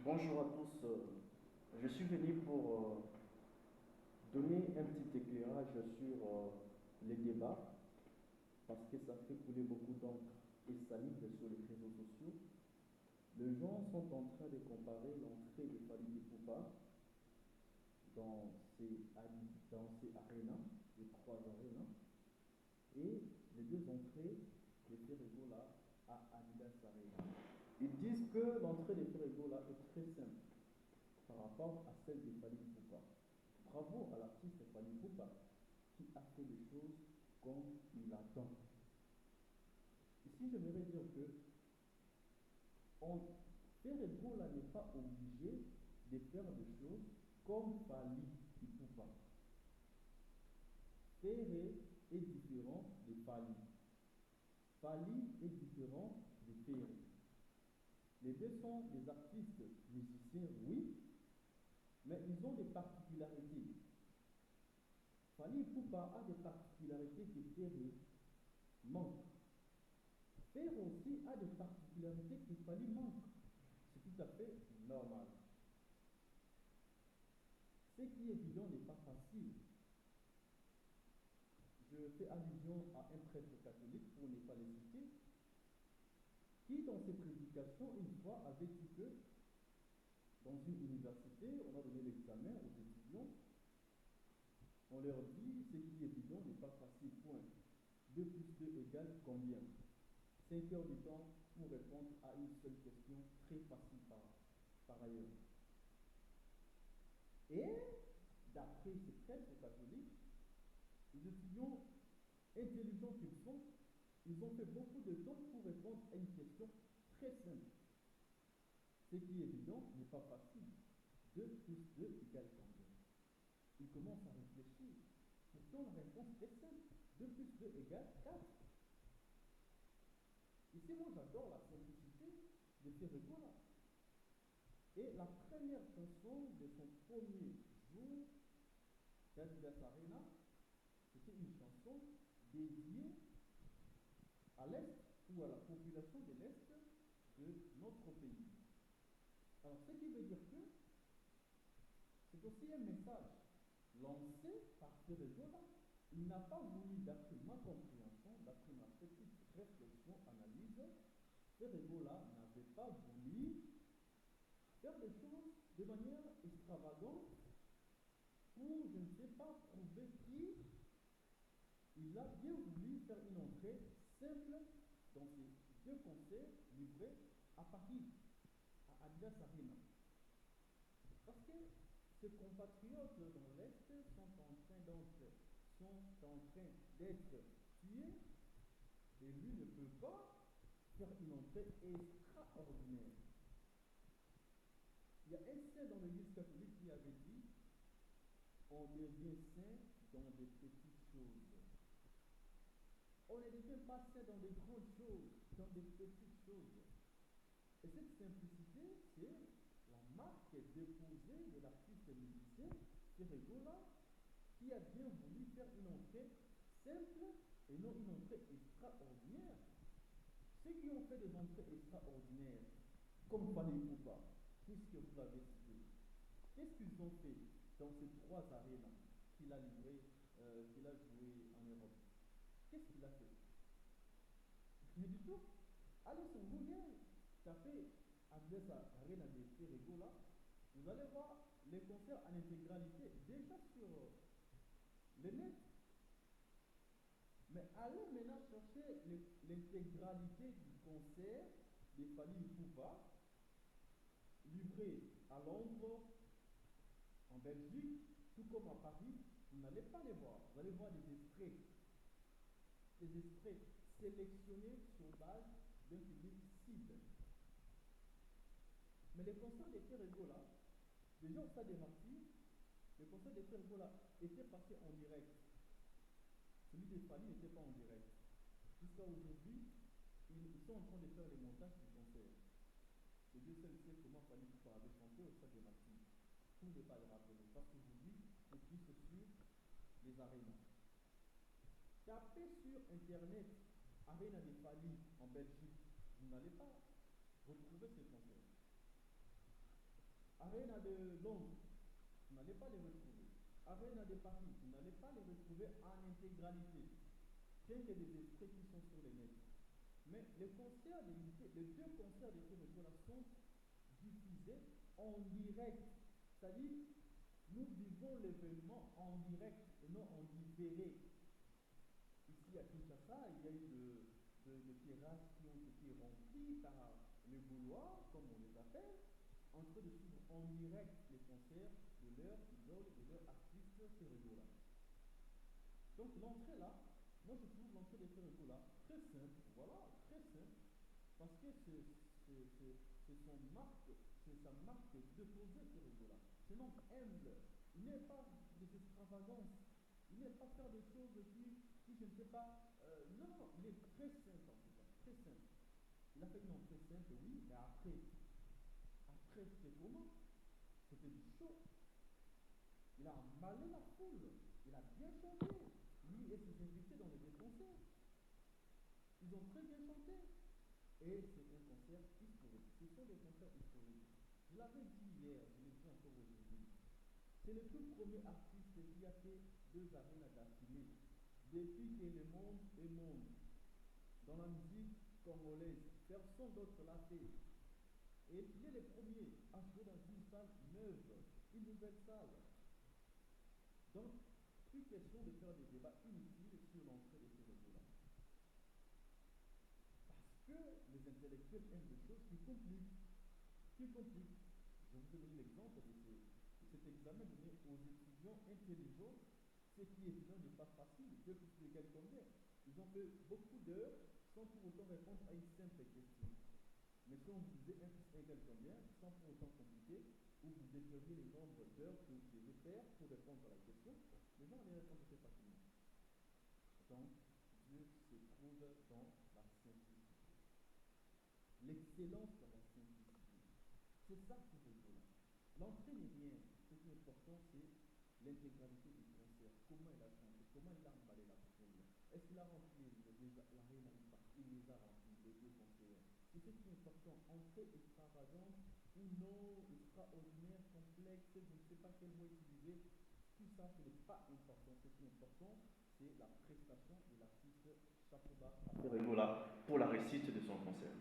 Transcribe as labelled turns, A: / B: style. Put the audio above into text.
A: Bonjour à tous. Je suis venu pour donner un petit éclairage sur les débats parce que ça fait couler beaucoup d'encre et salive sur les réseaux sociaux. Les gens sont en train de comparer l'entrée de Fally Ipupa dans ces arénas, les trois arénas, et les deux entrées de Ferregola à Adidas Arena. Ils disent que l'entrée de Ferregola est très simple par rapport à celle de Fally Ipupa. Bravo à l'artiste Fally Ipupa qui a fait les choses comme il attend. Ici, j'aimerais dire que Ferregola n'est pas obligé de faire des choses comme Fally Ipupa. Ferre est différent de Fally. Fally est différent de Ferre. Les deux sont des artistes musiciens, oui, mais ils ont des particularités. Fally Ipupa a des particularités que Ferre manque. Faire aussi a des particularités qu'il fallait manque. C'est tout à fait normal. Ce qui est évident n'est pas facile. Je fais allusion à un prêtre catholique, pour ne pas les citer, qui dans ses prédications, une fois, avait dit que dans une université, on a donné l'examen aux étudiants, on leur dit ce qui est évident n'est pas facile, point. 2 plus 2 égale combien? 5 heures du temps pour répondre à une seule question très facile par ailleurs. Et, d'après ces prêtres catholiques, les étudiants intelligents qu'ils sont, ils ont fait beaucoup de temps pour répondre à une question très simple. Ce qui est évident n'est pas facile. 2 plus 2 égale combien? Ils commencent à réfléchir. Pourtant, la réponse est simple. 2 plus 2 égale 4. Ici, moi, j'adore la simplicité de Ferregola. Et la première chanson de son premier jour d'Adidas Arena, c'était une chanson dédiée à l'Est ou à la population de l'Est de notre pays. Alors, ce qui veut dire que c'est aussi un message lancé par Ferregola. Il n'a pas voulu, d'après ma compréhension, d'après ma petite réflexion, analyse, Ferregola n'avait pas voulu faire des choses de manière extravagante pour, je ne sais pas, prouver qui. Il a bien voulu faire une entrée simple dans ces deux concerts livrés à Paris, à Adidas Arena. Parce que ses compatriotes dans l'Est sont en train d'être tués et lui ne peut pas faire une entrée extraordinaire. Il y a un saint dans l'église catholique qui avait dit on devient saint dans des petites choses. On ne devient pas saint dans des grandes choses, dans des petites choses. Et cette simplicité, c'est la marque déposée de l'artiste musicien Ferregola qui a bien voulu faire une entrée simple et non une entrée extraordinaire. Ceux qui ont fait des entrées extraordinaires, comme Fally Ipupa, puisque vous l'avez cité, qu'est-ce qu'ils ont fait dans ces trois arénas qu'il a livrées, qu'il a joué en Europe? Qu'est-ce qu'il a fait? Rien du tout. Allez sur Google, tapez Adidas Arena de Ferregola, vous allez voir les concerts en intégralité déjà sur le net. Mais allez maintenant chercher l'intégralité du concert de Fally Ipupa livré à Londres, en Belgique, tout comme à Paris. Vous n'allez pas les voir. Vous allez voir des extraits sélectionnés sur base d'un public cible. Mais les concerts de Ferregola, déjà au stade des Martyrs, les concerts de Ferregola étaient passés en direct. Celui de Fally n'était pas en direct. Jusqu'à aujourd'hui, ils sont en train de faire les montages du concert. Les deux seuls savent comment Fally Ipupa avait chanté au stade des Martyrs. Pour ne pas le rappeler. Parce qu'aujourd'hui, c'est plus sur les arénas. Tapez sur internet Arena de Fally en Belgique. Vous n'allez pas retrouver ces concerts. Arena de Londres, vous n'allez pas les retrouver. Arena de Paris, vous n'allez pas les retrouver en intégralité. Bien qu'il y ait des extraits qui sont sur les nets. Mais les concerts de l'unité, les deux concerts de Ferregola sont diffusés en direct. C'est-à-dire, nous vivons l'événement en direct et non en différé. Ici à Kinshasa, il y a eu de terrasses qui ont été remplies par les Gaulois, comme on les appelle, en train de suivre en direct les concerts de leur idole, de leur artiste Ferregola. Donc l'entrée là, moi je trouve l'entrée de Ferregola très simple, voilà, très simple, parce que c'est son marque, c'est sa marque déposée Ferregola. C'est un homme humble, il n'est pas des extravagances, il n'est pas faire des choses qui je ne sais pas, non, il est très simple en tout cas, très simple. Il a fait une entrée simple, oui, mais après c'était comment? C'était du show. Il a emballé la foule, il a bien chanté, lui et ses invités dans les deux concerts. Ils ont très bien chanté. Et c'est un concert historique. Ce sont des concerts historiques. Je l'avais dit hier, je le dis encore aujourd'hui. C'est le tout premier artiste qui a fait deux arénas d'affilée. Depuis que le monde est monde. Dans la musique congolaise, personne d'autre l'a fait. Et il est le premier à jouer dans une salle neuve, une nouvelle salle. Donc, plus question de faire des débats inutiles sur l'entrée de ces réseaux-là. Parce que les intellectuels aiment des choses qui compliquent. Qui compliquent. Je vous ai donné l'exemple de cet examen donné aux étudiants intelligents. Ce qui évidemment n'est pas facile. Je vais vous expliquer combien. Ils ont fait beaucoup d'heures sans pour autant répondre à une simple question. Mais si on vous disait 1 plus 1 égale combien, sans pour autant compliquer, ou vous déterminez le nombre d'heures que vous devez faire pour répondre à la question, les gens allaient répondre très facilement. Donc, Dieu se trouve dans la simplicité. L'excellence dans la simplicité. C'est ça qui est beau là. L'entrée n'est rien. Ce qui est important, c'est l'intégralité du concert. Comment il a chanté, comment il a emballé la foule. Est-ce qu'il a rempli l'arène à une partie? Il les a remplis, les deux concerts. C'est ce qui est important. Entrée extravagante ou non, extraordinaire, complexe, je ne sais pas quel mot utiliser. Tout ça, ce n'est pas important. Ce qui est important, c'est la prestation de l'artiste Chapeau Bas pour la réussite de son concert.